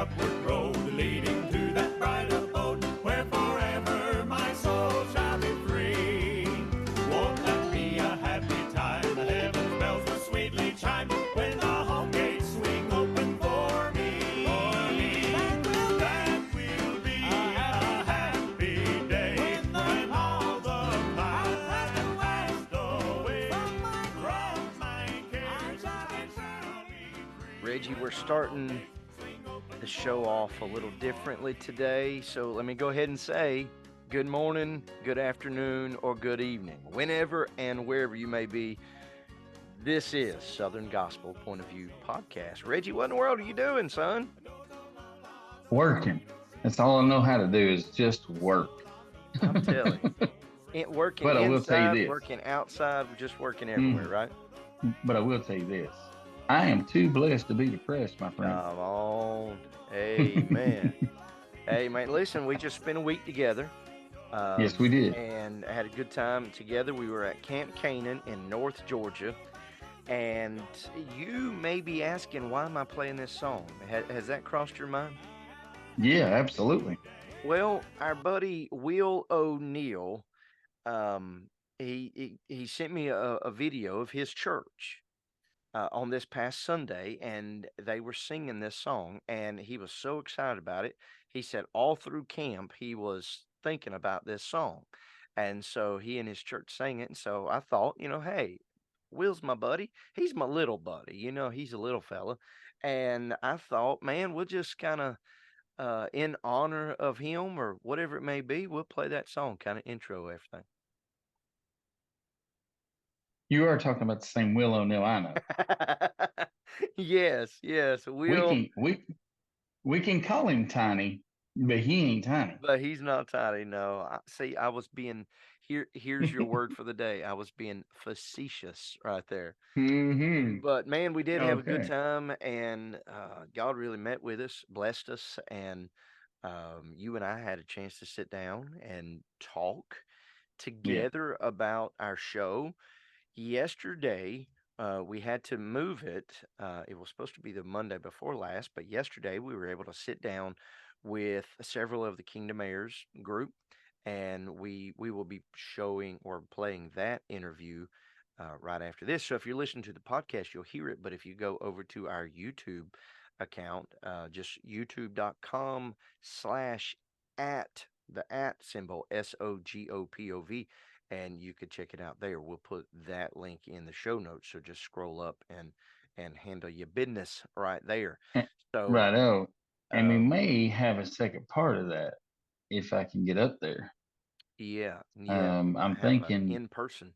upward road leading to that bright abode where forever my soul shall be free. Won't that be a happy time? The heaven's bells will sweetly chime when the home gates swing open for me. That will be a happy day when all the clouds have passed away from my cares. I shall be free. Reggie, we're starting the show off a little differently today, so let me go ahead and say good morning, good afternoon, or good evening, whenever and wherever you may be. This is Southern Gospel Point of View Podcast. Reggie, what in the world are you doing, son? Working. That's all I know how to do is just work. I'm telling you. Working But I will tell you inside, this. working outside, just working everywhere, right? But I will tell you this. I am too blessed to be depressed, my friend. Come on. Amen. Hey, man, listen, we just spent a week together. Yes, we did. And had a good time together. We were at Camp Canaan in North Georgia. And you may be asking, why am I playing this song? Has that crossed your mind? Yeah, absolutely. Well, our buddy Will O'Neill, he sent me a video of his church on this past Sunday, and they were singing this song, and he was so excited about it. He said all through camp he was thinking about this song, and so he and his church sang it. And so I thought, hey, Will's my buddy. He's my little buddy. He's a little fella, and I thought, man, we'll just kind of in honor of him or whatever it may be, we'll play that song, kind of intro everything. You are talking about the same Will O'Neill I know. Yes, Will. We can call him Tiny, but he ain't tiny. But he's not tiny, no. See, I was being here's your word for the day. I was being facetious right there. Mm-hmm. But man, we did have a good Okay. time, and God really met with us, blessed us, and you and I had a chance to sit down and talk Yeah. together about our show. Yesterday, we had to move it. It was supposed to be the Monday before last, but yesterday we were able to sit down with several of the Kingdom Heirs group, and we will be showing or playing that interview right after this. So if you're listening to the podcast, you'll hear it. But if you go over to our YouTube account, just youtube.com/at the at symbol SOGOPOV, and you could check it out there. We'll put that link in the show notes. So just scroll up and handle your business right there. So Right. Oh, and we um, may have a second part of that if I can get up there. yeah, we I'm might have an thinking in person.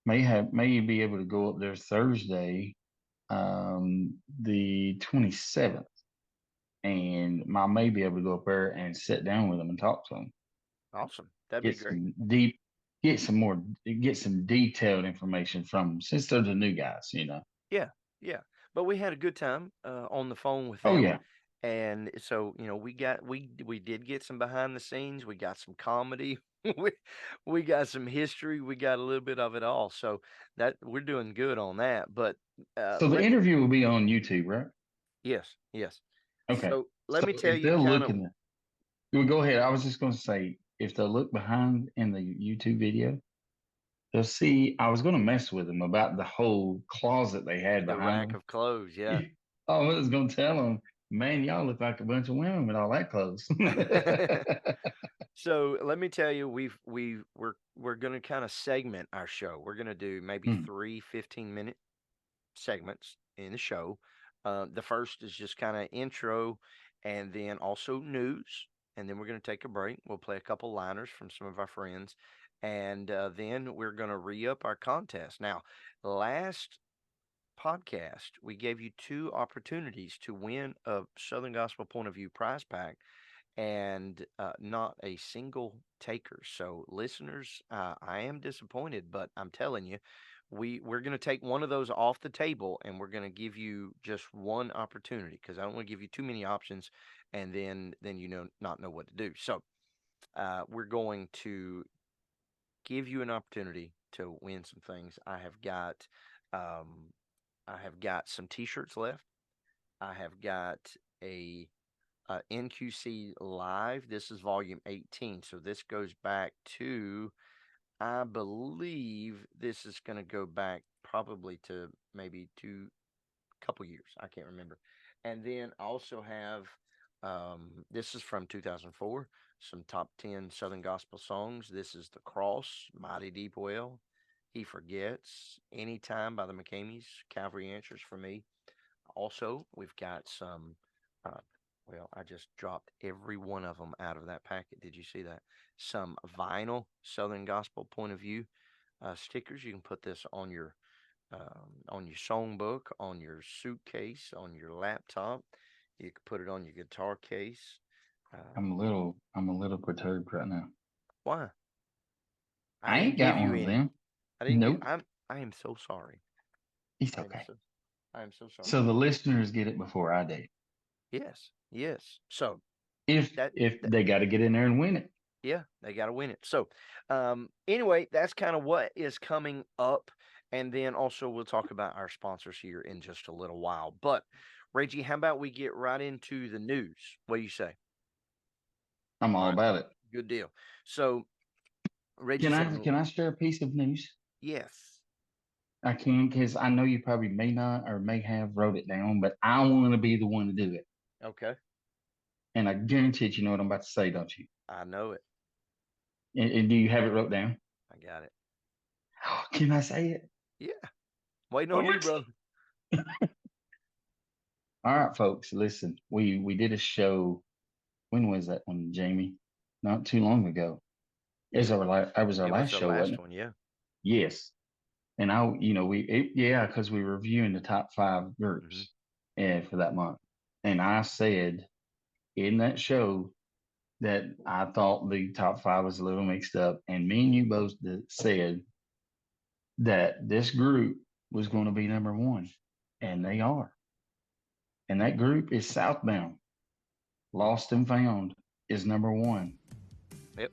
may be able to go up there Thursday, the 27th, and I may be able to go up there and sit down with them and talk to them. Awesome, that'd be great. Get some detailed information from them since they're the new guys. Yeah, yeah. But we had a good time on the phone with Oh them. yeah, And so, we did get some behind the scenes. We got some comedy. we we got some history. We got a little bit of it all. So that we're doing good on that. But so the let interview will be on YouTube, right? yes. Okay. So let So me tell if you they'll kind look of in the, well, go ahead. I was just going to say, if they'll look behind in the YouTube video, they'll see. I was going to mess with them about the whole closet they had the behind rack them. of clothes. Yeah. I was going to tell them, man, y'all look like a bunch of women with all that clothes. So let me tell you, we're going to kind of segment our show. We're going to do maybe Hmm. 3 15-minute segments in the show. The first is just kind of intro, and then also news, and then we're going to take a break. We'll play a couple liners from some of our friends, and then we're going to re-up our contest. Now, last podcast, we gave you 2 opportunities to win a Southern Gospel Point of View prize pack, and not a single taker. So, listeners, I am disappointed, but I'm telling you, we're going to take one of those off the table, and we're going to give you just one opportunity because I don't want to give you too many options, and then not know what to do. So, we're going to give you an opportunity to win some things. Um, I have got some T-shirts left. I have got a NQC Live. This is volume 18. So this goes back to, I believe this is going to go back probably to maybe couple years. I can't remember. And then I also have, this is from 2004, some top 10 Southern Gospel songs. This is The Cross, Mighty Deep Well, He Forgets, Anytime by the McCameys, Calvary Answers for Me. Also, we've got some, well, I just dropped every one of them out of that packet. Did you see that? Some vinyl Southern Gospel Point of View stickers. You can put this on your songbook, on your suitcase, on your laptop. You can put it on your guitar case. I'm a little perturbed right now. Why? I didn't ain't got give you one of any. them. I didn't. Nope. I am so sorry. It's I am okay. I am so sorry. So the listeners get it before I did. Yes. So If that they got to get in there and win it. yeah, they got to win it. So, anyway, that's kind of what is coming up. And then also we'll talk about our sponsors here in just a little while. But Reggie, how about we get right into the news? What do you say? I'm all All right, about it. good deal. So, Reggie, Can I share a piece of news? yes. I can because I know you probably may not or may have wrote it down, but I want to be the one to do it. Okay. And I guarantee you know what I'm about to say, don't you? I know it. And do you have it wrote down? I got it. Can I say it? Yeah. Waiting on you, brother. All right, folks, listen. We did a show. When was that one, Jamie? Not too long ago. It was our It was last the show, wasn't last it? one, yeah. Yes. And because we were reviewing the top 5 groups for that month. And I said in that show that I thought the top 5 was a little mixed up. And me and you both said that this group was going to be number 1. And they are. And that group is Southbound. Lost and Found is number 1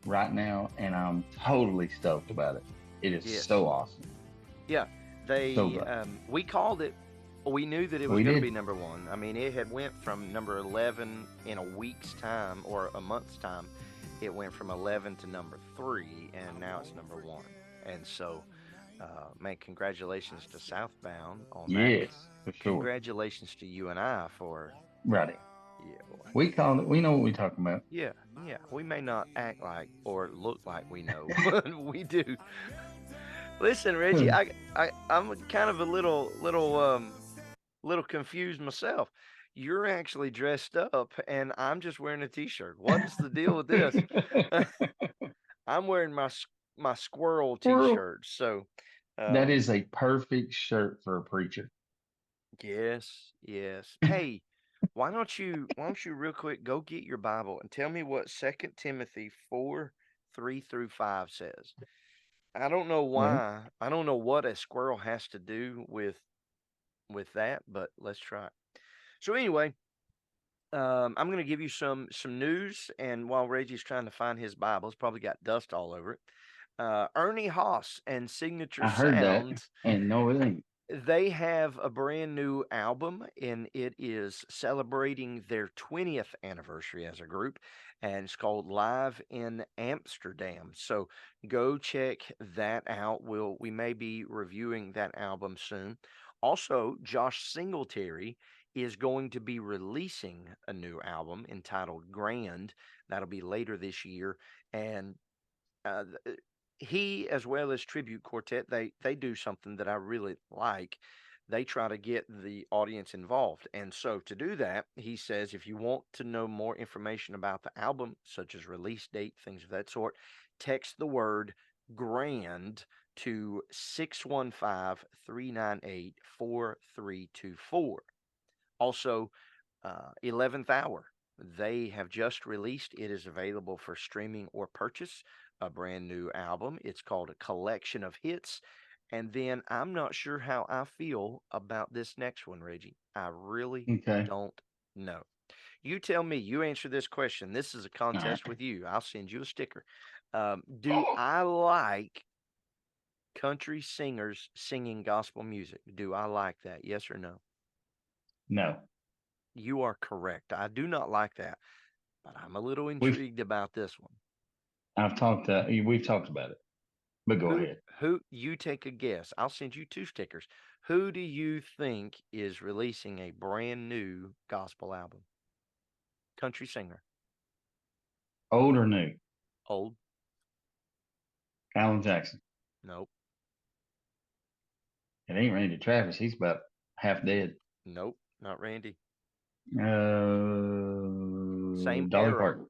right now. And I'm totally stoked about it. It is so awesome. Yeah, we called it. We knew that it was going to be number 1. I mean, it had went from number 11 in a week's time or a month's time. It went from 11 to number 3, and now it's number 1. And so, man, congratulations to Southbound on that. Yes, for sure. Congratulations to you and I for right. Yeah, boy. We call it. We know what we're talking about. Yeah. We may not act like or look like we know, but we do. Listen, Reggie, I'm kind of a little confused myself. You're actually dressed up, and I'm just wearing a t-shirt. What is the deal with this? I'm wearing my squirrel t-shirt. So that is a perfect shirt for a preacher. Yes. Hey, why don't you real quick go get your Bible and tell me what 2 Timothy 4:3-5 says. I don't know why. I don't know what a squirrel has to do with that, but let's try it. So anyway, I'm going to give you some news, and while Reggie's trying to find his Bible, it's probably got dust all over it. Ernie Haas and Signature I heard Sound. that, and no, it ain't. They have a brand new album, and it is celebrating their 20th anniversary as a group, and it's called Live in Amsterdam. So go check that out. We may be reviewing that album soon. Also, Josh Singletary is going to be releasing a new album entitled Grand. That'll be later this year, and he, as well as Tribute Quartet, they do something that I really like. They try to get the audience involved. And so to do that, he says, if you want to know more information about the album, such as release date, things of that sort, text the word GRAND to 615-398-4324. Also, 11th Hour. They have just released. It is available for streaming or purchase. A brand new album. It's called A Collection of Hits. And then I'm not sure how I feel about this next one, Reggie. I really don't know. You tell me. You answer this question. This is a contest with you. I'll send you a sticker. Do I like country singers singing gospel music? Do I like that? Yes or no? No. You are correct. I do not like that, but I'm a little We've intrigued about this one. we've talked about it, but go Who ahead. who you take a guess. I'll send you two stickers. Who do you think is releasing a brand new gospel album? Country singer. Old or new? Old? Alan Jackson. Nope. It ain't Randy Travis. He's about half dead. Nope. Not Randy. Same Dolly era. Parton.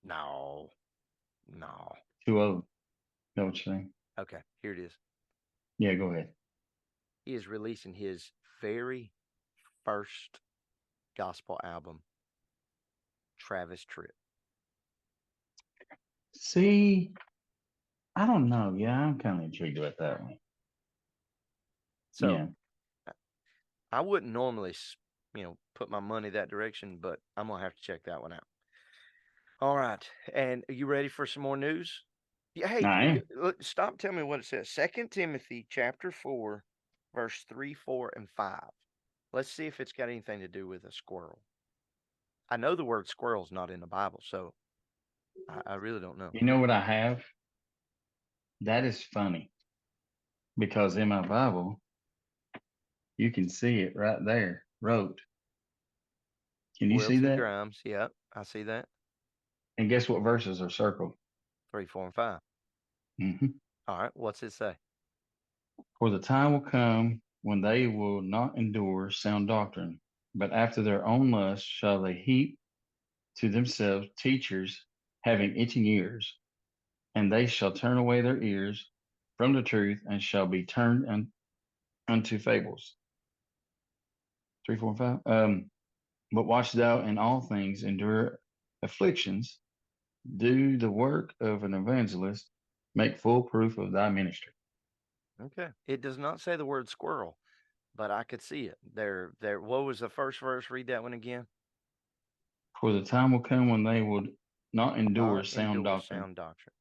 No. No. Too old. Know what you're saying? Okay, here it is. Yeah, go ahead. He is releasing his very first gospel album, Travis Tritt. See, I don't know. Yeah, I'm kind of intrigued about that one. So Yeah. I wouldn't normally, put my money that direction, but I'm gonna have to check that one out. All right, and are you ready for some more news? Yeah. Hey, I am. look, stop. Tell me what it says. 2 Timothy chapter 4, verse 3, 4, and 5. Let's see if it's got anything to do with a squirrel. I know the word squirrel's not in the Bible, so I really don't know. You know what I have? That is funny because in my Bible, you can see it right there, wrote. Can you see Wilton that? Grimes. Yep, I see that. And guess what verses are circled? 3, 4, and 5. hmm All right, what's it say? For the time will come when they will not endure sound doctrine, but after their own lust shall they heap to themselves teachers having itching ears, and they shall turn away their ears from the truth and shall be turned unto fables. 3, 4, and 5. But watch thou in all things, endure afflictions, do the work of an evangelist, make full proof of thy ministry. Okay. It does not say the word squirrel, but I could see it. There. What was the first verse? Read that one again. For the time will come when they will not endure Not sound endure doctrine. sound doctrine.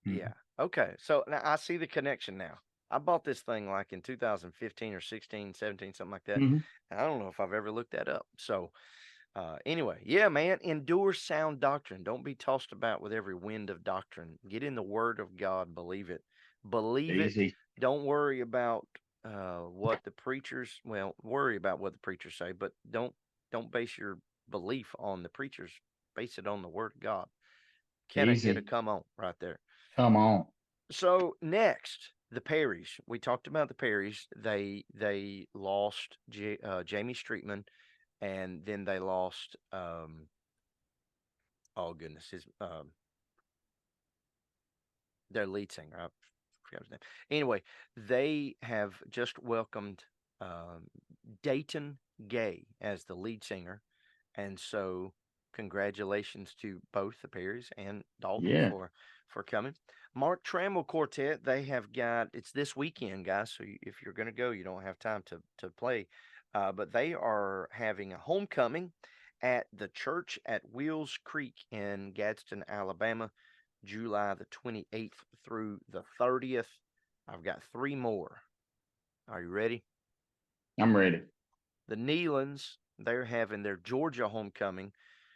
Mhm. Yeah. Okay. So now I see the connection now. I bought this thing like in 2015 or 16, 17, something like that. Mhm. And I don't know if I've ever looked that up. So, anyway, yeah, man, endure sound doctrine. Don't be tossed about with every wind of doctrine. Get in the word of God. Believe it. Believe it. Easy. Don't worry about what the preachers, well, worry about what the preachers say, but don't base your belief on the preachers. Base it on the word of God. Can I get a Easy. come on right there? Come on. So next, the Perrys. We talked about the Perrys. They lost Jamie Streetman, and then they lost oh goodness, his their lead singer. I forgot his name. Anyway, they have just welcomed um, Dayton Gay as the lead singer, and so congratulations to both the Perrys and Dalton Yeah. for coming. Mark Trammell Quartet, they have got it's this weekend, guys. So if you're going to go, you don't have time to play, but they are having a homecoming at the church at Wheels Creek in Gadsden, Alabama, July the 28th through the 30th. I've got three more. Are you ready? I'm ready. The Nealons, they're having their Georgia homecoming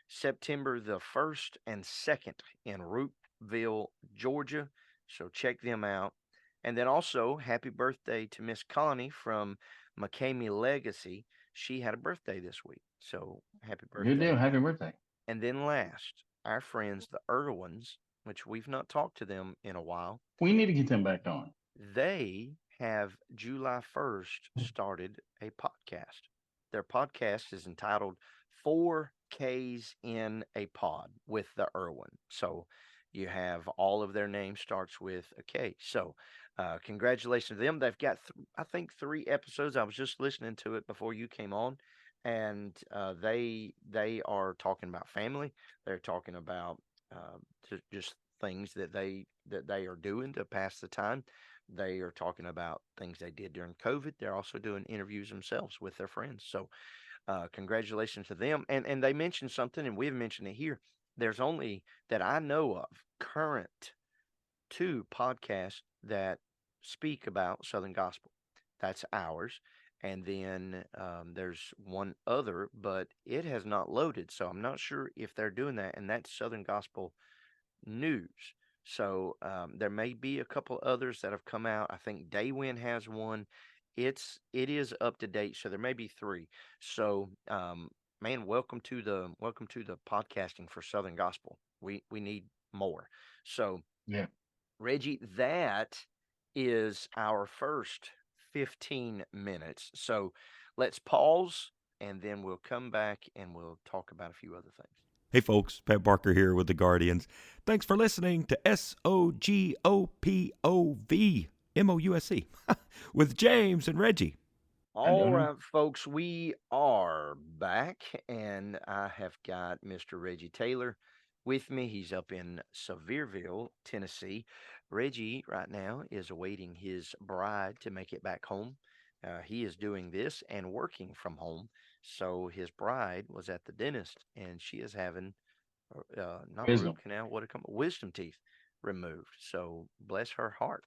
September the 1st and 2nd in Roopville, Georgia. So check them out. And then also, happy birthday to Miss Connie from McCamey Legacy. She had a birthday this week. So happy Good deal. birthday. Happy birthday. And then last, our friends, the Irwins, which we've not talked to them in a while. We need to get them back on. They have July 1st started a podcast. Their podcast is entitled 4Ks in a Pod with the Irwin. So you have all of their names starts with a K. So congratulations to them. They've got, I think, 3 episodes. I was just listening to it before you came on. And they are talking about family. They're talking about just things that they are doing to pass the time. They are talking about things they did during COVID. They're also doing interviews themselves with their friends. So, congratulations to them. And they mentioned something, and we've mentioned it here. There's only that I know of current 2 podcasts that speak about Southern gospel. That's ours, And then there's one other, but it has not loaded. So I'm not sure if they're doing that. And that's Southern Gospel News. So there may be a couple others that have come out. I think Daywin has one. It is up to date. So there may be three. So man, welcome to the podcasting for Southern Gospel. We need more. So Yeah. Reggie, that is our first 15 minutes. So let's pause and then we'll come back and we'll talk about a few other things. Hey folks, Pat Barker here with the Guardians. Thanks for listening to SOGOPOVMOUSC with James and Reggie. I All don't know. right, folks, we are back, and I have got Mr. Reggie Taylor with me. He's up in Sevierville, Tennessee. Reggie, right now, is awaiting his bride to make it back home. He is doing this and working from home. So his bride was at the dentist, and she is having not root Wisdom. canal, what it come wisdom teeth removed. So bless her heart.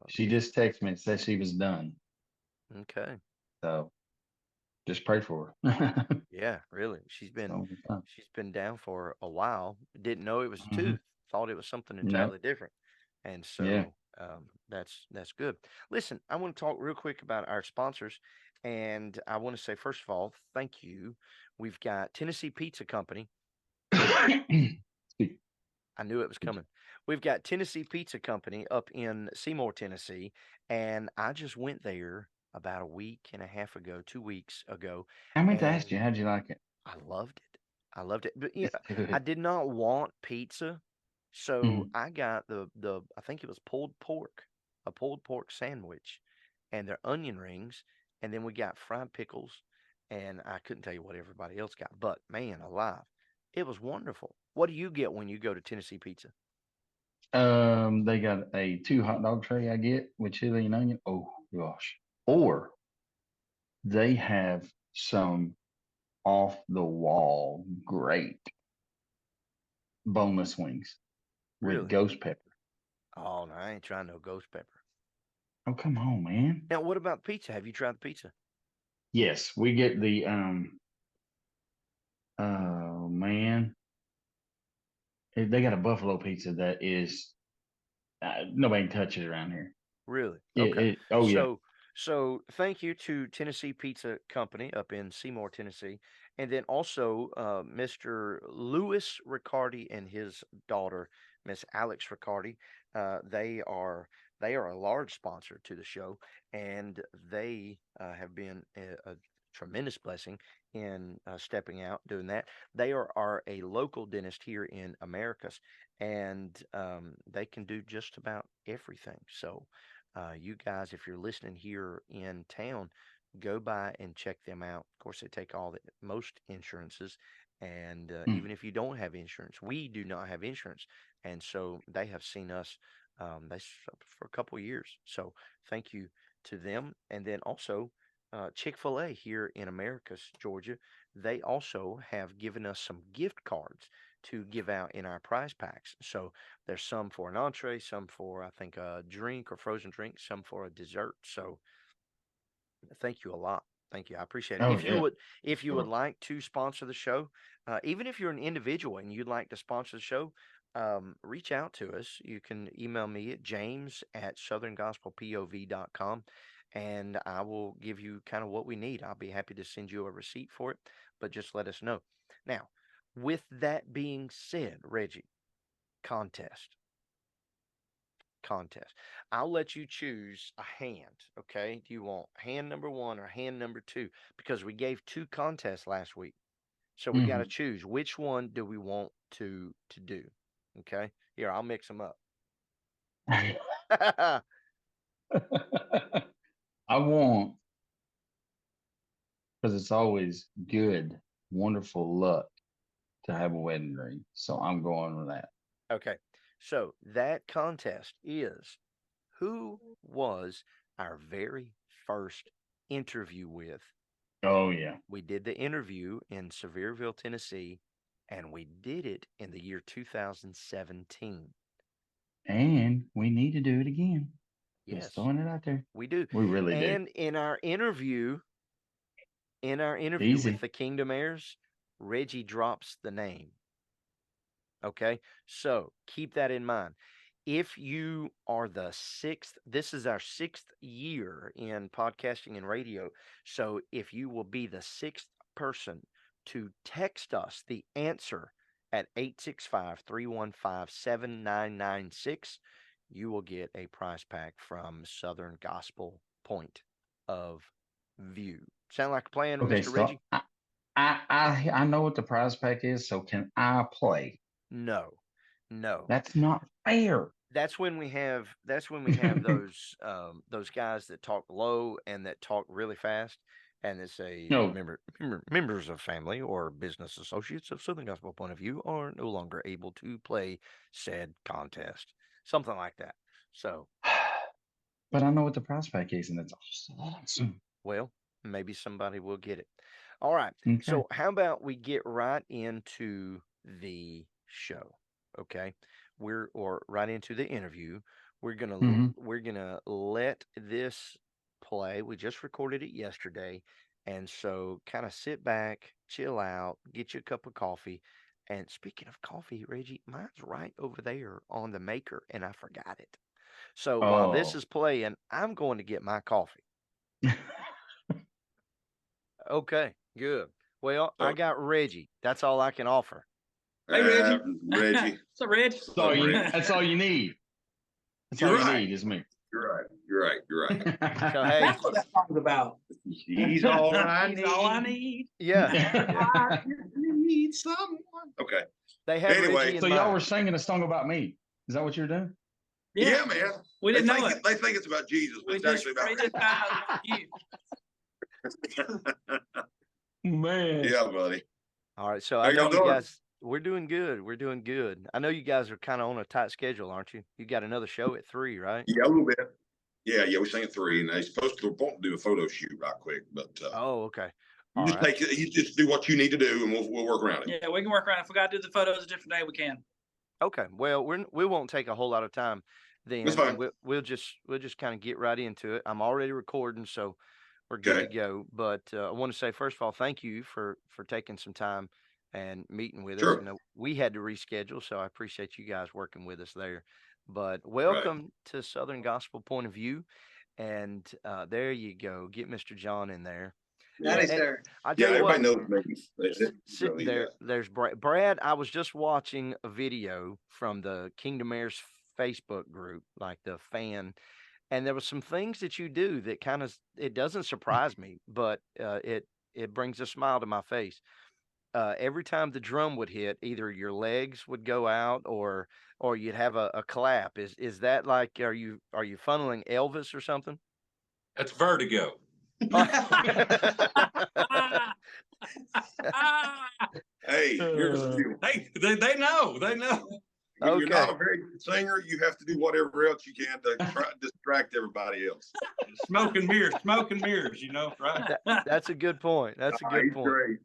She just texted me and said she was done. Okay. So just pray for her. Yeah, really. She's been So, she's been down for a while. Didn't know it was a mhm. tooth. Thought it was something No. entirely different. And Yeah. so that's good. Listen, I want to talk real quick about our sponsors, and I want to say first of all, thank you. We've got Tennessee Pizza Company. Speak. I knew it was coming. We've got Tennessee Pizza Company up in Seymour, Tennessee, and I just went there about a week and a half ago, 2 weeks ago, I meant to ask you, and how'd you like it? I loved it. I loved it. But It's I good. did not want pizza, so Mhm. I got the I think it was pulled pork, a pulled pork sandwich, and their onion rings, and then we got fried pickles, and I couldn't tell you what everybody else got, but man alive, it was wonderful. What do you get when you go to Tennessee Pizza? They got a 2 hot dog tray I get with chili and onion. Oh gosh. Or they have some off the wall great boneless wings with Really? ghost pepper. Oh, no, I ain't trying no ghost pepper. Oh, come on, man. Now, what about pizza? Have you tried the pizza? Yes, we get the oh man. They got a buffalo pizza that is nobody can touch it around here. Really? Okay. Oh yeah. So thank you to Tennessee Pizza Company up in Seymour, Tennessee, and then also Mr. Louis Riccardi and his daughter, Miss Alex Riccardi. They are a large sponsor to the show, and they have been a tremendous blessing in stepping out doing that. They are a local dentist here in Americas, and they can do just about everything. So you guys, if you're listening here in town, go by and check them out. Of course, they take most insurances, and Mm. even if you don't have insurance, we do not have insurance, and so they have seen us for a couple of years. So thank you to them, and then also Chick-fil-A here in Americus, Georgia. They also have given us some gift cards to give out in our prize packs. So there's some for an entree, some for I think a drink or frozen drink, some for a dessert. So thank you a lot. Thank you. I appreciate it. Oh If you yeah. would, if you would Sure. like to sponsor the show, even if you're an individual and you'd like to sponsor the show, reach out to us. You can email me at james@southerngospelpov.com, and I will give you kind of what we need. I'll be happy to send you a receipt for it, but just let us know. Now, with that being said, Reggie, contest contest. I'll let you choose a hand. Okay. Do you want hand number one or hand number two? Because we gave two contests last week. So we got to Mhm. choose which one do we want to do. Okay. Here, I'll mix them up. I want because it's always good, wonderful luck to have a wedding ring. So I'm going with that. Okay. So that contest is who was our very first interview with. Oh yeah. We did the interview in Sevierville, Tennessee, and we did it in the year 2017. And we need to do it again. Yes, Just throwing it out there. we do. We really do. And in our interview Easy. with the Kingdom Heirs, Reggie drops the name. Okay, so keep that in mind. If you are the sixth, this is our 6th year in podcasting and radio. So if you will be the 6th person to text us the answer at 865-315-7996, you will get a prize pack from Southern Gospel Point of View. Sound like a plan, Okay, Mr. so Reggie? I know what the prize pack is, so can I play? No. That's not fair. That's when we have those guys that talk low and that talk really fast, and they say No. members of family or business associates of Southern Gospel Point of View are no longer able to play said contest, something like that. So, But I know what the prize pack is, and that's awesome. well, maybe somebody will get it. All right. Okay. So how about we get right into the show? Okay. Right into the interview. We're gonna let this play. We just recorded it yesterday. And so kind of sit back, chill out, get you a cup of coffee. And speaking of coffee, Reggie, mine's right over there on the maker, and I forgot it. So while this is playing, I'm going to get my coffee. Okay, good. Well, I got Reggie. That's all I can offer. Hey, Reggie. Reggie. What's up, Reg? That's all you need. That's all you need is me. You're right. So hey, That's what that song's about. He's all I He's need. all I need. yeah, I need someone. Okay. they have Anyway, Reggie in So y'all mind. were singing a song about me. Is that what you're doing? Yeah, man. We didn't know it. They think it's about Jesus, but We it's just, actually we just about found out about you. Man. Yeah, buddy. All right, so How I know y'all you doing? guys. We're doing good. We're doing good. I know you guys are kind of on a tight schedule, aren't you? You got another show at 3, right? Yeah, a little bit. Yeah, we sing at 3, and they're supposed to do a photo shoot right quick, but Oh, okay. you All just right. you just do what you need to do, and we'll work around it. Yeah, we can work around. If we got to do the photos a different day, we can. Okay. Well, we won't take a whole lot of time then. That's fine. We'll just kind of get right into it. I'm already recording, so we're good Okay. to go. But I want to say first of all, thank you for taking some time and meeting with us. Sure. I know we had to reschedule, so I appreciate you guys working with us there. But welcome to Southern Gospel Point of View, and there you go. Get Mr. John in there. That is And there. I Yeah, tell you what, everybody knows me. sitting there, there's Brad. I was just watching a video from the Kingdom Heirs Facebook group, like the fan, and there was some things that you do that kind of it doesn't surprise me, but it brings a smile to my face. Every time the drum would hit, either your legs would go out or you'd have a clap. Is that like are you funneling Elvis or something? That's vertigo. Hey, here's the deal. They know. When Okay. you're not a very good singer, you have to do whatever else you can to try distract everybody else. Smoke and mirrors, right? That's a good point. That's a good He's point. great.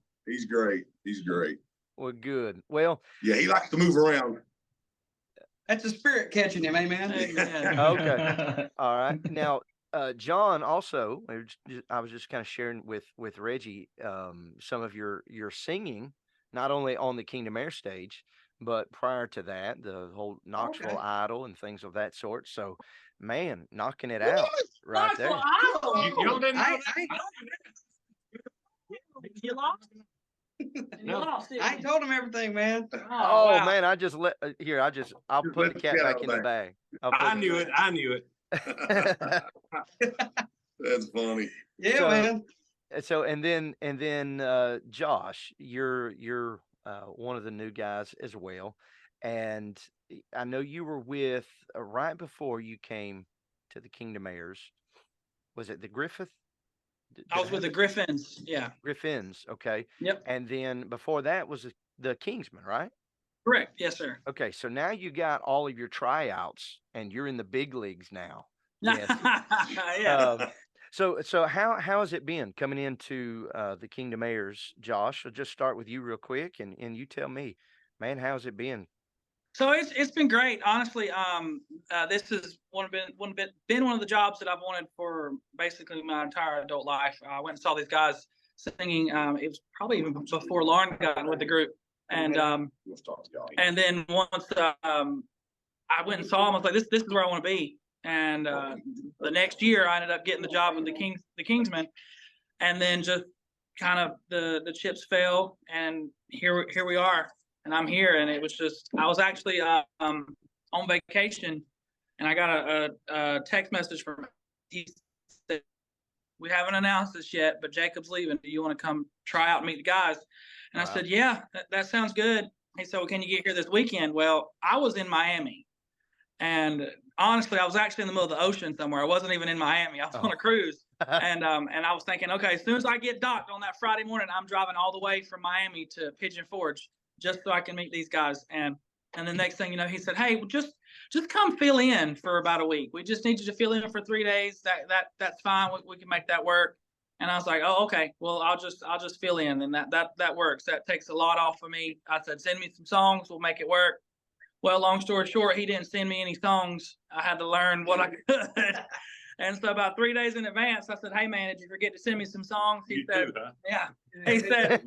He's great. Well, good. Well, Yeah, he likes to move around. That's the spirit catching him, amen. okay. All right. Now, John, also, I was just kind of sharing with Reggie some of your singing, not only on the Kingdom Air stage, but prior to that, the whole Knoxville Idol and things of that sort. So, man, knocking it out right there. You didn't know You lost? You lost it. I told him everything, man. Oh wow. man, I just let I'll Just put let the the cat cat back out in the of bag. I knew it. That's funny. Yeah, So- man. So and then Josh, you're one of the new guys as well, and I know you were with right before you came to the Kingdom Heirs. Was it the Griffith? I was with the Griffins. Yeah. Griffins, okay. Yep. And then before that was the Kingsmen, right? Correct. Yes, sir. Okay, so now you got all of your tryouts, and you're in the big leagues now. Yes. Yeah. So how has it been coming into the Kingdom Heirs, Josh? I'll just start with you real quick, and you tell me, man, how's it been So it's been great, honestly. This has been one of the jobs that I've wanted for basically my entire adult life. I went and saw these guys singing. It was probably even before Lauren got with the group, and then once I went and saw them, I was like, this is where I want to be. And the next year, I ended up getting the job with the Kingsmen, and then just kind of the chips fell, and here we are. And I'm here, and it was just, I was actually on vacation, and I got a text message from, he said, we haven't announced this yet, but Jacob's leaving. Do you want to come try out and meet the guys? And I said, yeah, that sounds good. He said, well, can you get here this weekend? Well, I was in Miami, and honestly, I was actually in the middle of the ocean somewhere. I wasn't even in Miami. I was on a cruise. And I was thinking, okay, as soon as I get docked on that Friday morning, I'm driving all the way from Miami to Pigeon Forge, just so I can meet these guys. And the next thing you know, he said, hey, well, just come fill in for about a week. We just need you to fill in for 3 days. That's fine. We can make that work. And I was like, oh, okay. Well, I'll just fill in, and that works. That takes a lot off of me. I said, send me some songs. We'll make it work. Well, long story short, he didn't send me any songs. I had to learn what I could. And so about 3 days in advance, I said, hey, man, did you forget to send me some songs? He said, yeah. He said,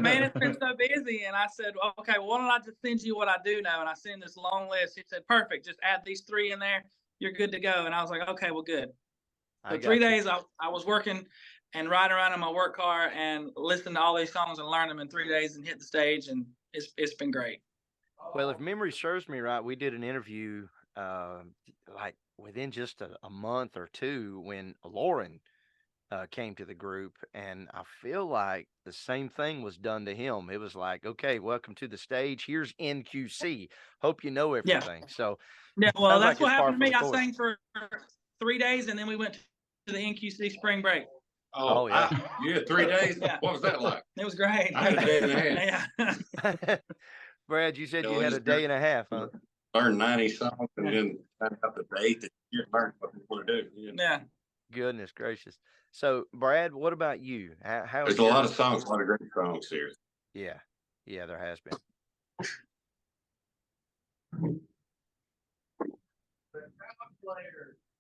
man, it's been so busy. And I said, well, okay, well, why don't I just send you what I do know? And I sent this long list. He said, perfect. Just add these 3 in there. You're good to go. And I was like, okay, well, good. So 3 days I was working and riding around in my work car and listening to all these songs and learn them in 3 days and hit the stage. And it's been great. Well, if memory serves me right, we did an interview like within just a month or two when Lauren came to the group, and I feel like the same thing was done to him. It was like, okay, welcome to the stage. Here's NQC. Hope you know everything. So yeah, well, that's what happened to me. I sang for 3 days, and then we went to the NQC spring break. Oh yeah, 3 days. Yeah. What was that like? It was great. I had a day and a half. Yeah. Brad, you said you had a day and a half, huh? Learn 90 songs and then find out the date that you learn what you want to do. Yeah. Goodness gracious. So, Brad, what about you? There's a lot of songs, a lot of great songs here. Yeah. Yeah, there has been.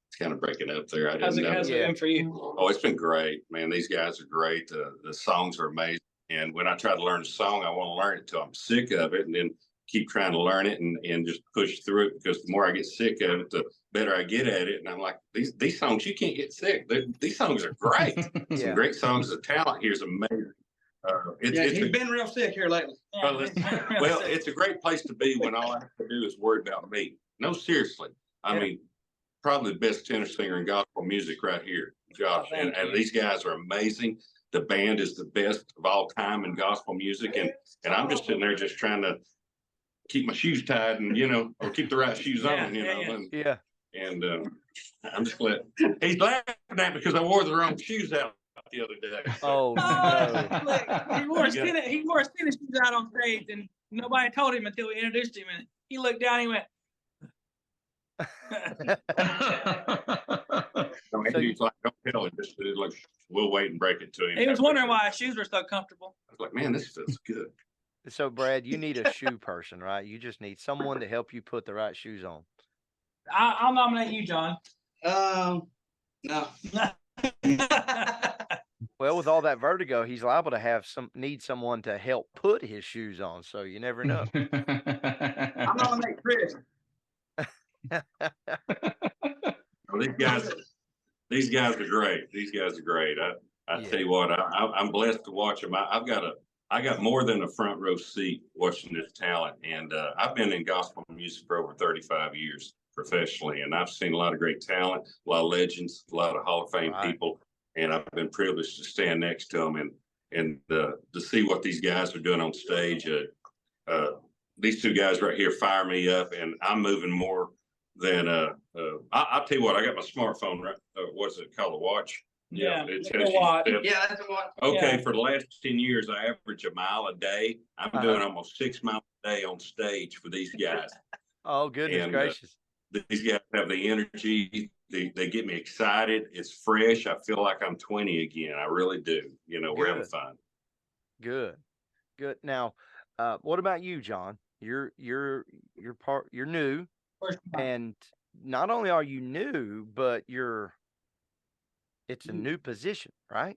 It's kind of breaking up there. How's it been for you? Oh, it's been great, man. These guys are great. The songs are amazing. And when I try to learn a song, I want to learn it till I'm sick of it, and then keep trying to learn it and just push through it, because the more I get sick of it, the better I get at it. And I'm like, these songs, you can't get sick. These songs are great. Some great songs. The talent here is amazing. He's been real sick here lately. Well, it's a great place to be when all I have to do is worry about me. No, seriously. I mean, probably the best tenor singer in gospel music right here, Josh. And these guys are amazing. The band is the best of all time in gospel music. And I'm just sitting there just trying to keep my shoes tied and, or keep the right shoes on, And I'm just glad. He's laughing at me because I wore the wrong shoes out the other day. So. No. He wore his tennis shoes out on stage, and nobody told him until we introduced him. And he looked down and he went, He's like, don't tell him. We'll wait and break it to him. He was wondering why his shoes were so comfortable. I was like, man, this feels good. So, Brad, you need a shoe person, right? You just need someone to help you put the right shoes on. I'll nominate you, John. No. Well, with all that vertigo, he's liable to need someone to help put his shoes on. So you never know. I'm nominate Chris. These guys are great. These guys are great. I tell you what, I'm blessed to watch them. I got more than a front row seat watching this talent, and I've been in gospel music for over 35 years professionally, and I've seen a lot of great talent, a lot of legends, a lot of Hall of Fame people, and I've been privileged to stand next to them and to see what these guys are doing on stage. These two guys right here fire me up, and I'm moving more than I'll tell you what. I got my smartphone. Right, what's it called? A watch. Yeah, it tells you. Yeah, that's a watch. Okay, for the last 10 years, I average a mile a day. I'm doing almost 6 miles a day on stage for these guys. Oh, goodness gracious. These guys have the energy. They get me excited. It's fresh. I feel like I'm 20 again. I really do. We're having fun. Good. Now, what about you, John? you're you're new, First time. and not only are you new, but it's a Mm. new position, right?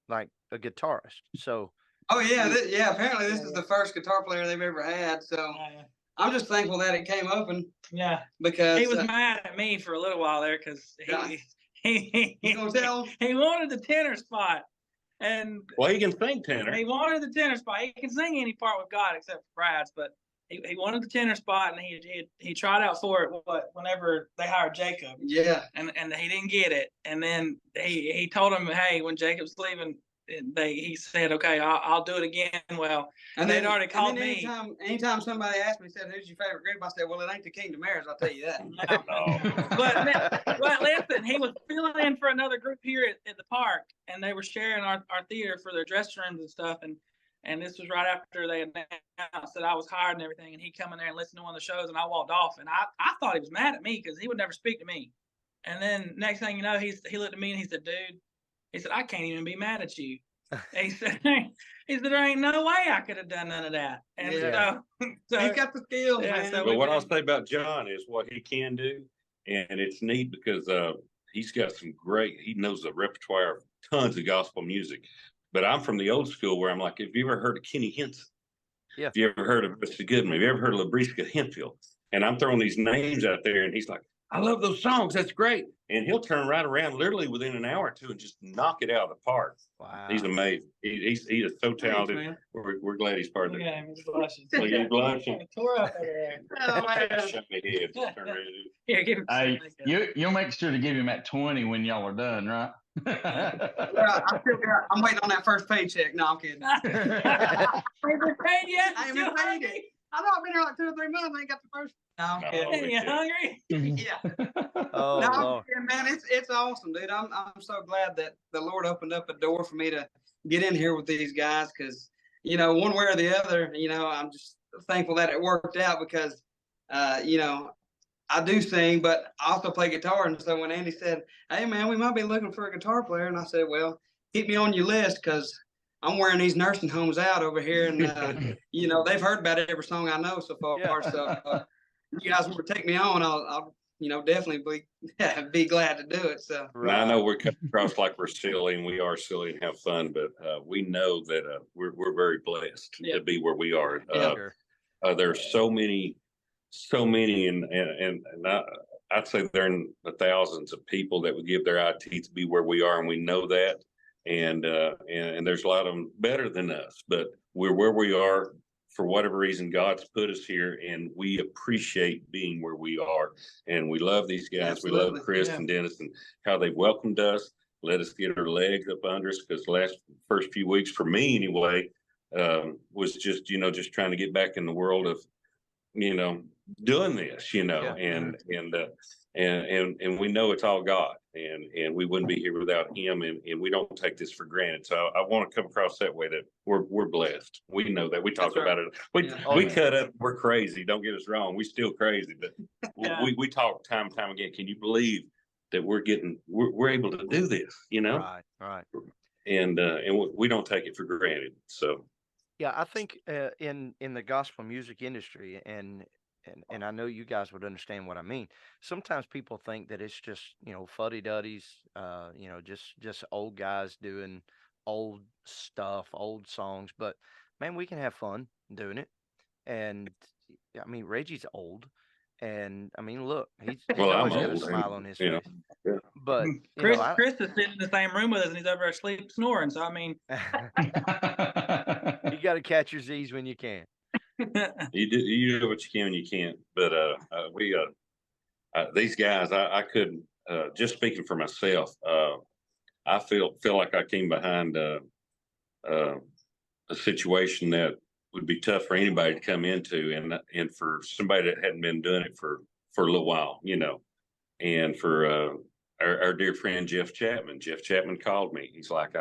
Like a guitarist. So Oh yeah, yeah. Apparently, this is the first guitar player they've ever had. So I'm just thankful that it came open Yeah, because he was mad at me for a little while there because Yeah. he You gonna tell him? he wanted the tenor spot, and Well, he can sing tenor. he wanted the tenor spot. He can sing any part with God except for Brad's, but he wanted the tenor spot, and he tried out for it whenever they hired Jacob, Yeah. and he didn't get it, and then he told him, hey, when Jacob's leaving, he said, okay, I'll do it again. Well, And they'd then already called me. Anytime somebody asked me, said, "Who's your favorite group?" I said, "Well, it ain't the Kingdom Heirs. I'll tell you that." But listen, he was filling in for another group here at the park, and they were sharing our theater for their dressing rooms and stuff. And this was right after they announced that I was hired and everything. And he come in there and listened to one of the shows, and I walked off. And I thought he was mad at me because he would never speak to me. And then next thing you know, he looked at me and he said, "Dude," he said, "I can't even be mad at you." He said, "There ain't no way I could have done none of that." And so He's got the skills, Yeah, man. so But what I'll say about John is what he can do, and it's neat because he's got he knows the repertoire of tons of gospel music. But I'm from the old school where I'm like, have you ever heard of Kenny Henson? Yeah. Have you ever heard of Mr. Goodman? Have you ever heard of Labriska Hemphill? And I'm throwing these names out there, and he's like, I love those songs. That's great. And he'll turn right around literally within an hour or two and just knock it out of the park. wow, He's amazing. He is so talented. man. We're glad he's part of look it. at him, he's blushing. Look, he's blushing. Tore up over there. Oh, man. Shut me head. Just turn around. Here, give him some Hey, makeup. you'll make sure to give him at 20 when y'all are done, right? Well, I'm waiting on that first paycheck. No, I'm kidding. Ain't been paid yet? I ain't been Still paid hungry? yet. I know I've been here like 2 or 3 months. I ain't got the first. No, I'm No. kidding. Hey, you hungry? Yeah. oh No, I'm Lord. kidding, man. It's awesome, dude. I'm so glad that the Lord opened up a door for me to get in here with these guys because, one way or the other, I'm just thankful that it worked out because, I do sing, but I also play guitar. And so when Andy said, "Hey, man, we might be looking for a guitar player," and I said, "Well, keep me on your list because I'm wearing these nursing homes out over here, and they've heard about every song I know so far. Yeah. So you guys want to take me on, I'll definitely be glad to do it." So Now, I know we're coming across like we're silly, and we are silly and have fun, but we know that we're very blessed Yeah. to be where we are. Sure. There's so many, and I'd say there are the thousands of people that would give their IT to be where we are, and we know that. And there's a lot of them better than us, but we're where we are for whatever reason. God's put us here, and we appreciate being where we are. And we love these guys. We Absolutely. love Chris Yeah. and Dennis and how they welcomed us, let us get our legs up under us. Because the first few weeks, for me anyway, was just trying to get back in the world of doing this, Yeah. and we know it's all God, and we wouldn't be here without Him, and we don't take this for granted. So I want to come across that way that we're blessed. We know that. We talk That's right. about it. We Yeah. Oh, we yeah. cut up. We're crazy. Don't get us wrong. We still crazy, but Yeah. we talk time and time again. Can you believe that we're able to do this? Right. And we don't take it for granted. So. Yeah, I think in the gospel music industry, and I know you guys would understand what I mean. Sometimes people think that it's just fuddy-duddies, just old guys doing old stuff, old songs. But man, we can have fun doing it. And I mean, Reggie's old, and I mean, look, he's Well, always I'm got a old, smile on his you know. face. Yeah. But Chris is sitting in the same room with us, and he's over there asleep snoring. So I mean, you got to catch your Z's when you can. You do what you can when you can't. But these guys, I couldn't. Just speaking for myself, I feel like I came behind a situation that would be tough for anybody to come into, and for somebody that hadn't been doing it for a little while, and for our dear friend Jeff Chapman. Jeff Chapman called me. He's like,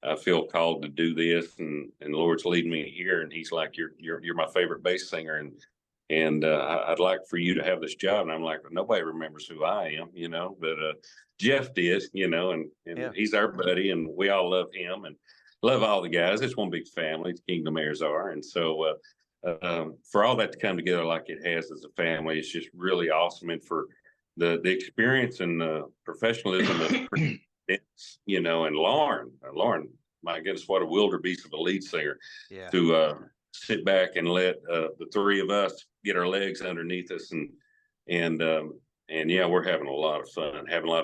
I feel called to do this, and the Lord's leading me here. And he's like, you're my favorite bass singer, and I'd like for you to have this job. And I'm like, nobody remembers who I am, but Jeff did, and Yeah. he's our buddy, and we all love him and love all the guys. It's one big family. The Kingdom Heirs are, and so for all that to come together like it has as a family, it's just really awesome. And for the experience and the professionalism of Vince, you know, and Lauren, my goodness, what a wildebeest of a lead singer to sit back and let the three of us get our legs underneath us and yeah, we're having a lot of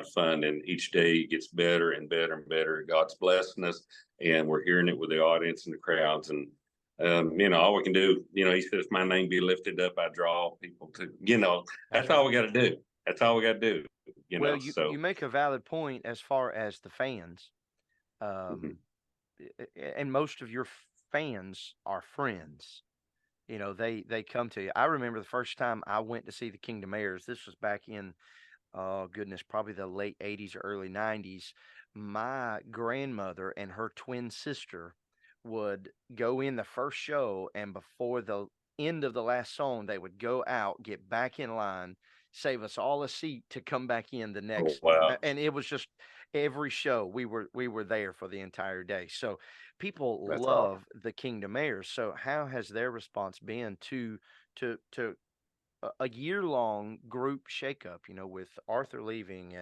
fun, and each day it gets better and better and better. God's blessing us, and we're hearing it with the audience and the crowds. And you know, all we can do, you know, he says, "My name be lifted up." I draw people to, you know, that's all we got to do. That's all we got to do. You know, you make a valid point as far as the fans, and most of your fans are friends. You know, they come to you. I remember the first time I went to see the Kingdom Heirs. This was back in, oh goodness, probably the late 80s or early 90s. My grandmother and her twin sister would go in the first show, and before the end of the last song, they would go out, get back in line, save us all a seat to come back in the next. wow. And it was just every show we were there for the entire day. So people That's love the Kingdom Heirs. So how has their response been to a year-long group shakeup, you know, with Arthur leaving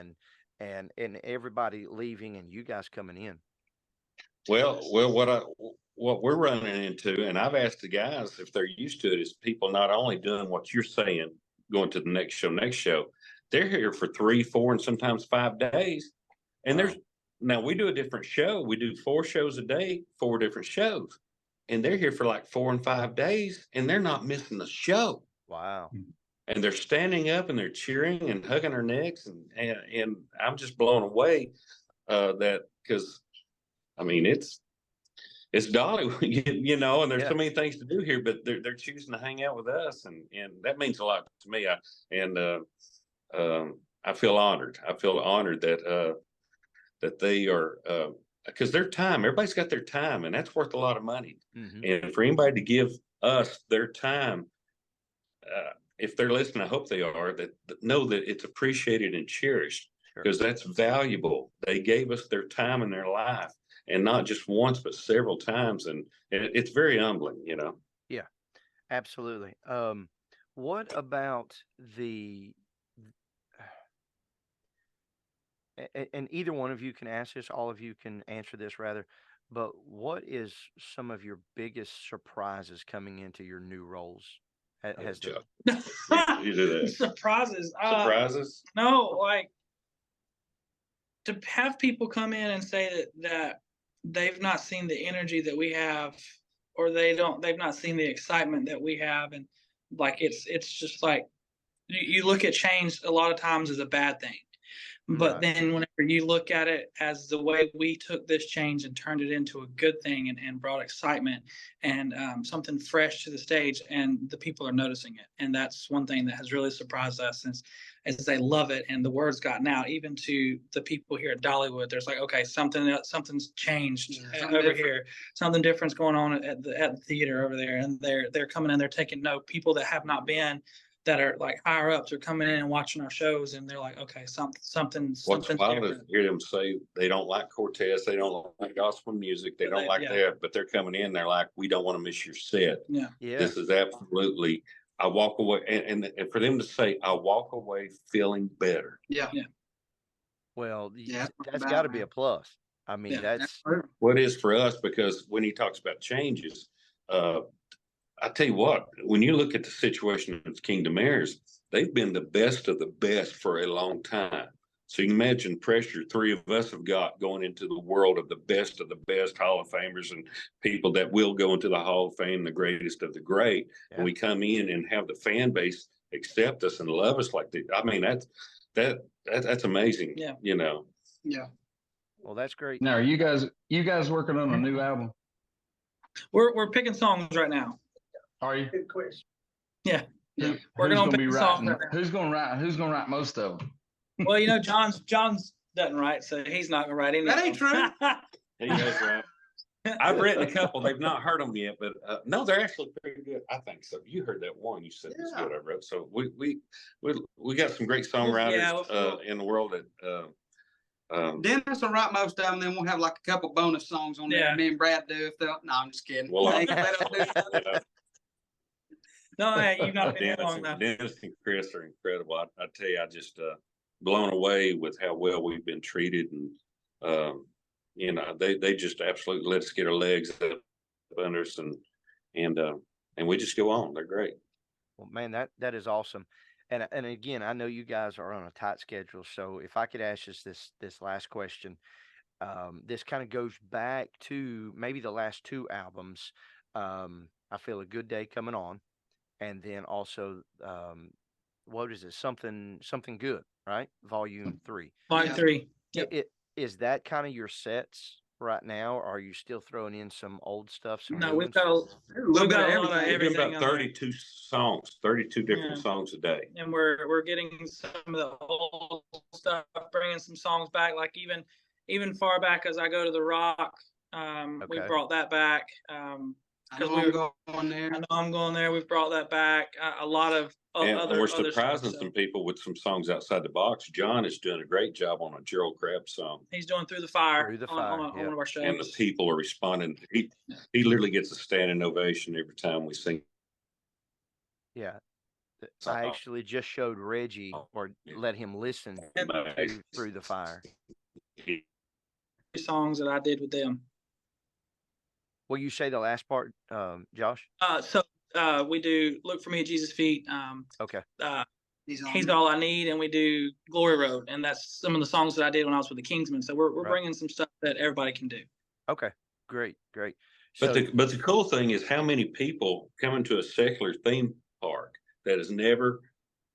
and everybody leaving and you guys coming in? Well, what we're running into, and I've asked the guys if they're used to it, is people not only doing what you're saying, going to the next show, they're here for 3, 4, and sometimes 5 days. And now we do a different show. We do 4 shows a day, 4 different shows, and they're here for like 4 and 5 days, and they're not missing the show. Wow. And they're standing up and they're cheering and hugging our necks, and I'm just blown away that, because I mean it's Dollywood, you know, and there's so many things to do here, but they're choosing to hang out with us, and that means a lot to me. I feel honored. I feel honored that they are, because their time, everybody's got their time, and that's worth a lot of money. And for anybody to give us their time, if they're listening, I hope they are, that know that it's appreciated and cherished, because that's valuable. They gave us their time in their life, and not just once, but several times. And it's very humbling, you know? Yeah, absolutely. What about and either one of you can ask this, all of you can answer this rather, but what is some of your biggest surprises coming into your new roles? Has you do that. Surprises. Surprises? No, like to have people come in and say that they've not seen the energy that we have, or they've not seen the excitement that we have, and like it's just like you look at change a lot of times as a bad thing. But then whenever you look at it as the way we took this change and turned it into a good thing and brought excitement and something fresh to the stage, and the people are noticing it. And that's one thing that has really surprised us is they love it. And the word's gotten out even to the people here at Dollywood. There's like, okay, something's changed over here. Something different's going on at the theater over there. And they're coming in, they're taking note. People that have not been, that are like higher ups, are coming in and watching our shows, and they're like, okay, something's What's wild is different. hear them say they don't like Cortez, they don't like gospel music, they don't like that, but they're coming in, they're like, we don't want to miss your set. Yeah. This is absolutely, I walk away, and for them to say, I walk away feeling better. Yeah. Well, that's got to be a plus. I mean, that's what it is for us, because when he talks about changes, I tell you what, when you look at the situation of Kingdom Heirs, they've been the best of the best for a long time. So you can imagine pressure 3 of us have got going into the world of the best Hall of Famers and people that will go into the Hall of Fame, the greatest of the great. And we come in and have the fan base accept us and love us like that. I mean, that's amazing. Yeah. You know. Yeah. Well, that's great. Now, are you guys working on a new album? We're picking songs right now. Are you? Good question. Yeah. Who's We're going to be songs writing? right now. Who's going to write most of them? Well, you know, John's doesn't write, so he's not gonna write any. That ain't true. He does right. I've written a couple. They've not heard them yet, but no, they're actually pretty good. I think so. You heard that one you said was good. I wrote. So we got some great songwriters in the world that. Dennis will write most of them. Then we'll have like a couple bonus songs on there. Me and Brad do. If they'll, no, I'm just kidding. Well, No, hey, you've not been here Dennis long enough. Dennis and Chris are incredible. I tell you, I just blown away with how well we've been treated, and you know, they just absolutely let us get our legs up under us, and we just go on. They're great. Well, man, that is awesome. And again, I know you guys are on a tight schedule, so if I could ask just this last question, this kind of goes back to maybe the last two albums. I Feel a Good Day Coming On, and then also what is it? Something Good, right? Volume 3. Volume 3. Yep. Is that kind of your sets right now? Or are you still throwing in some old stuff? Some No, new we've ones? got a little bit of lot of everything. We're doing everything about on there. 32 songs, 32 different Yeah. songs a day. And we're getting some of the old stuff, bringing some songs back, like even far back as I Go to the Rock. We Okay. brought that back. I know I'm going there. I know I'm going there. We've brought that back. A lot of And other we're other surprising stuff, some so. people with some songs outside the box. John is doing a great job on a Gerald Crabb song, He's doing Through the Fire, Through the on Fire, on yeah. one of our shows. and the people are responding. He literally gets a standing ovation every time we sing. Yeah. I actually just showed Reggie, or let him listen to Through the Fire. Songs that I did with them. Will you say the last part, Josh? So we do Look for Me at Jesus' Feet. Okay. He's All I Need, and we do Glory Road, and that's some of the songs that I did when I was with the Kingsmen. So we're Right. bringing some stuff that everybody can do. Okay. Great. But So, the cool thing is how many people come into a secular theme park that has never,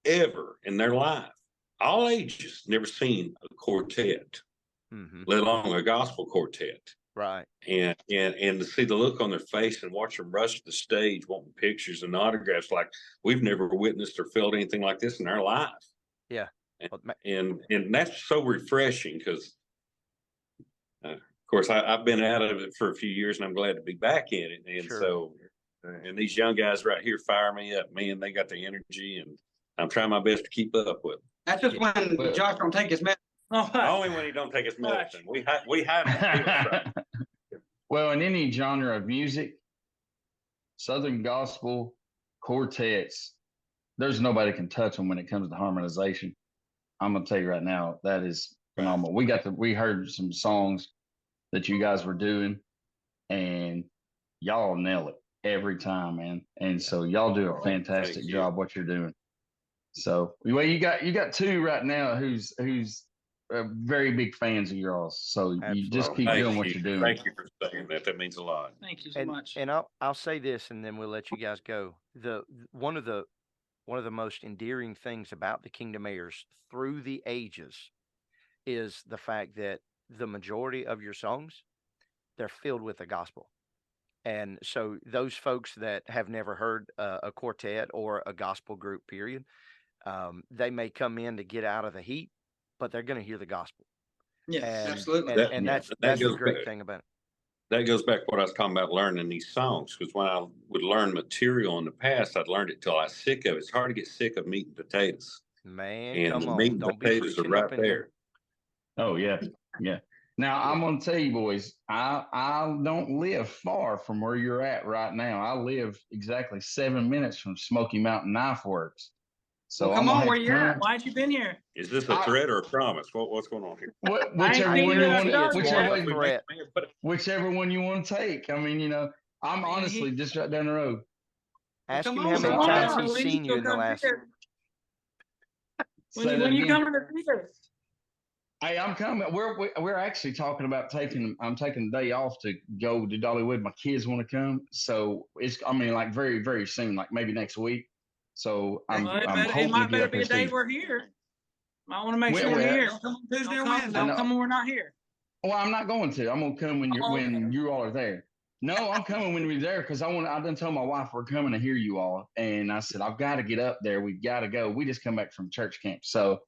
ever in their life, all ages, never seen a quartet, let alone a gospel quartet. right. And to see the look on their face and watch them rush to the stage wanting pictures and autographs, like we've never witnessed or felt anything like this in our life. Yeah. And that's so refreshing because, of course, I've been out of it for a few years and I'm glad to be back in it. And Sure. so, and these young guys right here fire me up, man. They got the energy, and I'm trying my best to keep up with them. That's just when Josh don't take his medicine. Only when he don't take his medicine. We hide. Well, in any genre of music, Southern gospel, quartets, there's nobody can touch them when it comes to harmonization. I'm gonna tell you right now, that is phenomenal. We heard some songs that you guys were doing, and y'all nail it every time, man. And so y'all do a fantastic job what you're doing. So well, you got two right now who's very big fans of yours. So you just keep doing what you're doing. Thank you for saying that. That means a lot. Thank you so much. And I'll say this, and then we'll let you guys go. One of the most endearing things about the Kingdom Heirs through the ages is the fact that the majority of your songs, they're filled with the gospel. And so those folks that have never heard a quartet or a gospel group, period, they may come in to get out of the heat, but they're going to hear the gospel. Yes, absolutely. That's the great thing about it. That goes back to what I was talking about learning these songs, because when I would learn material in the past, I'd learned it till I was sick of it. It's hard to get sick of meat and potatoes. Man, And come the on. meat and Don't be potatoes are preaching right up in there. here. Oh yeah. Now I'm gonna tell you, boys, I don't live far from where you're at right now. I live exactly 7 minutes from Smoky Mountain Knife Works. So Well, come on, where you at? Why ain't you been here? Is this a threat or a promise? What's going on here? Whichever one you want to take. I mean, I'm honestly just right down the road. Ask him how many times he's seen you in the last. When you coming to see us? Hey, I'm coming. We're actually talking about I'm taking the day off to go to Dollywood. My kids want to come, so like very, very soon, like maybe next week. So I'm hoping it might to get better up be there a day soon. we're here. I want to make sure we're here. Don't come Tuesday or Wednesday. Don't come when we're not here. Well, I'm not going to. I'm gonna come when you all are there. No, I'm coming when we're there because I done told my wife we're coming to hear you all, and I said I've got to get up there. We've got to go. We just come back from church camp, so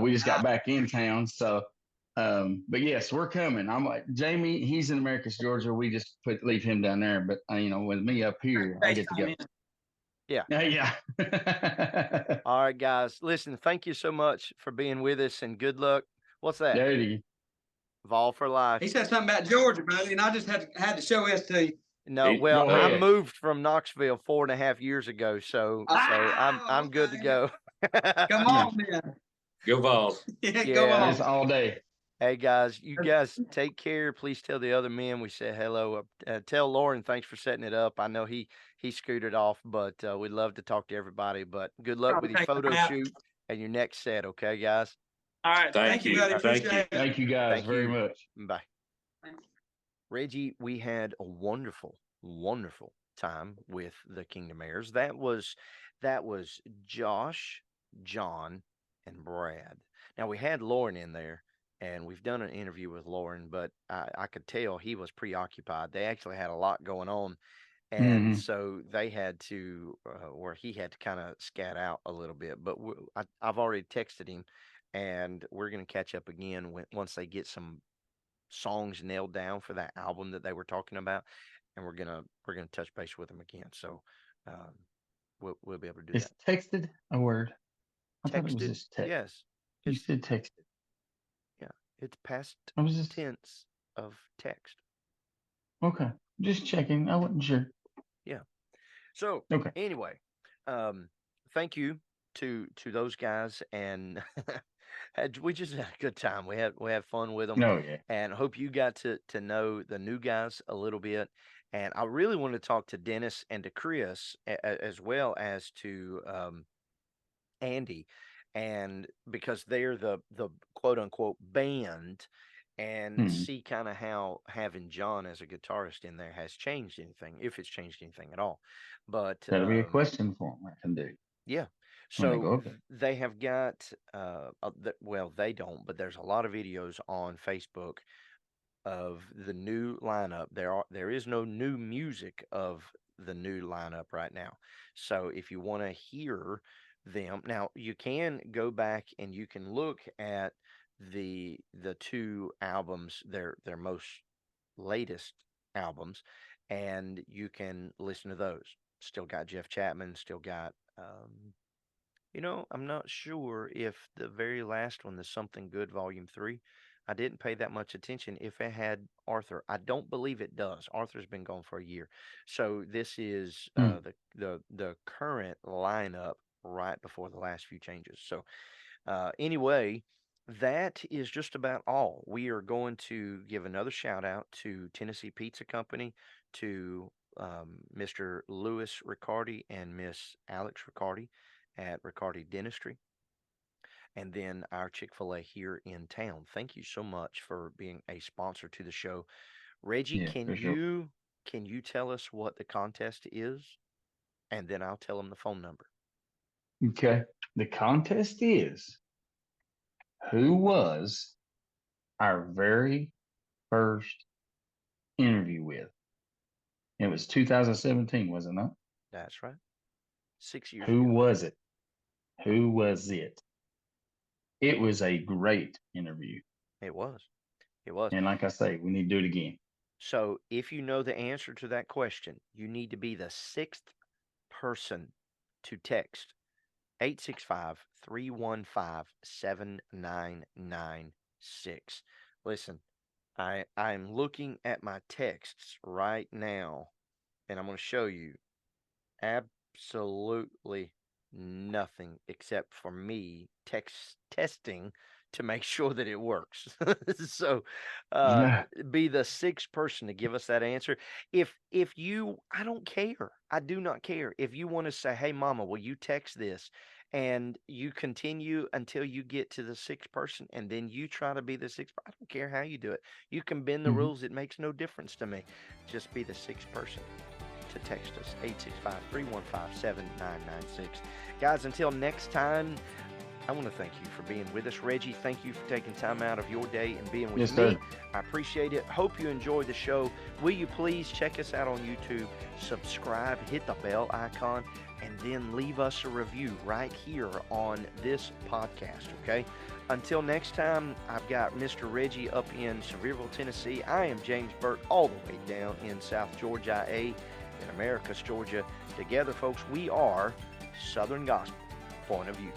we just got back in town. So, but yes, we're coming. I'm like Jamie. He's in Americus, Georgia. We just leave him down there, but with me up here, I get to go. Yeah. Yeah. All right, guys. Listen, thank you so much for being with us, and good luck. What's that? Dirty. Vol for life. He said something about Georgia, buddy, and I just had to show this to you. No, He- well, Go I ahead. moved from Knoxville 4.5 years ago, so I'm good to Okay. go. Come on, man. Go Vols. Yeah, Yeah. go on. It's all day. Hey guys, you guys take care. Please tell the other men we said hello. Tell Lauren thanks for setting it up. I know he scooted off, but we'd love to talk to everybody. But good luck with your Okay, photo Matt. shoot and your next set. Okay, guys. All right. Thank you. buddy. Thank you. Appreciate it. Thank you guys Thank very you. much. Bye. Thanks. Reggie, we had a wonderful, wonderful time with the Kingdom Heirs. That was Josh, John, and Brad. Now we had Lauren in there, and we've done an interview with Lauren, but I could tell he was preoccupied. They actually had a lot going on, and so they had to, or he had to kind of scat out a little bit. But I've already texted him, and we're going to catch up again once they get some songs nailed down for that album that they were talking about, and we're gonna touch base with them again. So we'll be able to do It's that. texted a word. I thought it was Texted, just text. yes, You it's said texted. it's past I was just tense of text. okay. Just checking. I wasn't sure. So Okay. anyway, thank you to those guys, and we just had a good time. We had fun with them. No, yeah. And I hope you got to know the new guys a little bit. And I really want to talk to Dennis and to Chris as well as to Andy, and because they're the quote unquote band, and see kind of how having John as a guitarist in there has changed anything, if it's changed anything at all. But That'll be a question for them. I can do. yeah. When they So go up there. they have got well, they don't, but there's a lot of videos on Facebook of the new lineup. There is no new music of the new lineup right now. So if you want to hear them, now you can go back and you can look at the two albums, their most latest albums, and you can listen to those. Still got Jeff Chapman, still got I'm not sure if the very last one, the Something Good Volume 3, I didn't pay that much attention if it had Arthur. I don't believe it does. Arthur's been gone for a year. So this is the current lineup right before the last few changes. So anyway, that is just about all. We are going to give another shout out to Tennessee Pizza Company, to Mr. Louis Riccardi and Miss Alex Riccardi at Riccardi Dentistry, and then our Chick-fil-A here in town. Thank you so much for being a sponsor to the show. Reggie, Yeah, for sure. can you tell us what the contest is? And then I'll tell them the phone number. Okay. The contest is who was our very first interview with? It was 2017, was it not? That's right. 6 years Who ago. was it? Who was it? It was a great interview. It was. It was. And like I say, we need to do it again. So if you know the answer to that question, you need to be the sixth person to text 865-315-7996. Listen, I'm looking at my texts right now, and I'm going to show you absolutely nothing except for me testing to make sure that it works. So be the sixth person to give us that answer. If you, I don't care. I do not care. If you want to say, hey mama, will you text this? And you continue until you get to the sixth person, and then you try to be the sixth. I don't care how you do it. You can bend the rules. It makes no difference to me. Just be the sixth person to text us, 865-315-7996. Guys, until next time, I want to thank you for being with us. Reggie, thank you for taking time out of your day and being with me. Sir. I appreciate it. Hope you enjoyed the show. Will you please check us out on YouTube, subscribe, hit the bell icon, and then leave us a review right here on this podcast, okay? Until next time, I've got Mr. Reggie up in Sevierville, Tennessee. I am James Burt, all the way down in South Georgia, in Americus, Georgia. Together, folks, we are Southern Gospel Point of View.